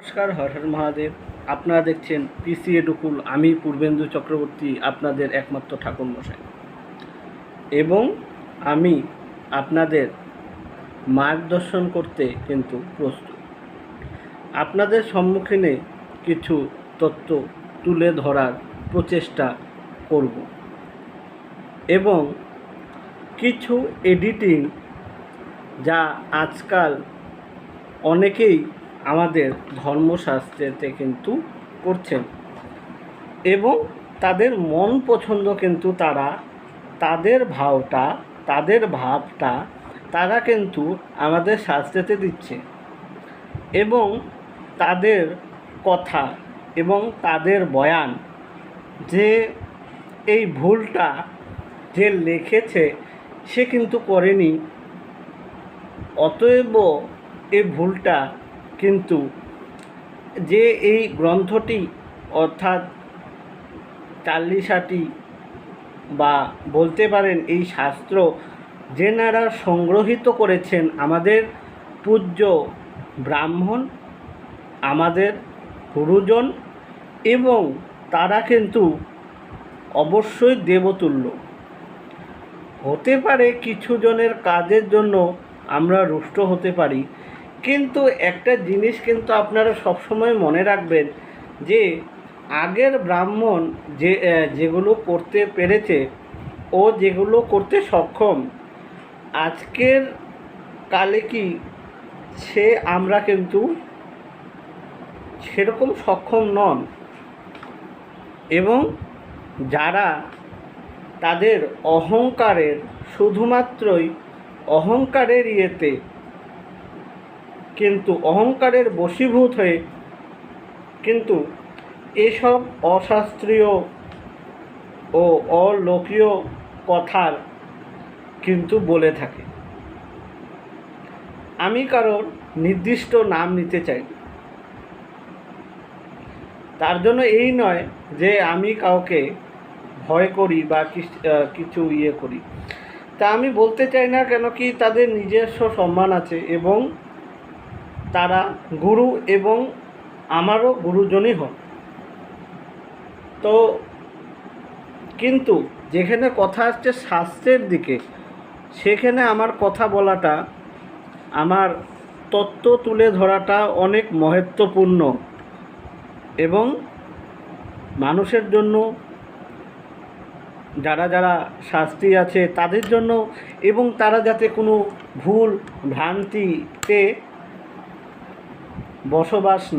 নমস্কার, হর হর মহাদেব। আপনারা দেখছেন পিসি এডুকুল। আমি পূর্বেন্দু চক্রবর্তী, আপনাদের একমাত্র ঠাকুরমশাই, এবং আমি আপনাদের মার্গদর্শন করতে কিন্তু প্রস্তুত। আপনাদের সম্মুখীনে কিছু তথ্য তুলে ধরার প্রচেষ্টা করব এবং কিছু এডিটিং যা আজকাল অনেকেই আমাদের ধর্মশাস্ত্রেতে কিন্তু করছেন এবং তাদের মন পছন্দ কিন্তু তারা তাদের ভাবটা তারা কিন্তু আমাদের শাস্ত্রেতে দিচ্ছে এবং তাদের কথা এবং তাদের বয়ান যে এই ভুলটা যে লিখেছে সে কিন্তু করেনি, অতএব এই ভুলটা কিন্তু যে এই গ্রন্থটি অর্থাৎ চাল্লিশাটি বা বলতে পারেন এই শাস্ত্র যেনারা সংগ্রহীত করেছেন আমাদের পূজ্য ব্রাহ্মণ, আমাদের গুরুজন, এবং তারা কিন্তু অবশ্যই দেবতুল্য। হতে পারে কিছু জনের কাজের জন্য আমরা রুষ্ট হতে পারি, কিন্তু একটা জিনিস কিন্তু আপনারা সবসময় মনে রাখবেন যে আগের ব্রাহ্মণ যেগুলো করতে পেরেছে ও যেগুলো করতে সক্ষম, আজকের কালে কি সে আমরা কিন্তু সেরকম সক্ষম নন। এবং যারা তাদের অহংকারের শুধুমাত্রই অহংকারের ইয়েতে কিন্তু অহংকারের বশীভূত হয়ে কিন্তু এসব অশাস্ত্রীয় ও অলৌকিক কথার কিন্তু বলে থাকে। আমি কারোর নির্দিষ্ট নাম নিতে চাই, তার জন্য এই নয় যে আমি কাউকে ভয় করি বা কিছু করি, তা আমি বলতে চাই না, কেন কি তাদের নিজস্ব সম্মান আছে এবং তারা গুরু এবং আমারও গুরুজনই হন। তো কিন্তু যেখানে কথা আসছে শাস্ত্রের দিকে, সেখানে আমার কথা বলাটা, আমার তত্ত্ব তুলে ধরাটা অনেক মহত্বপূর্ণ এবং মানুষের জন্য, যারা যারা শাস্ত্রী আছে তাদের জন্য, এবং তারা যাতে কোনো ভুল ভ্রান্তিতে বসবাস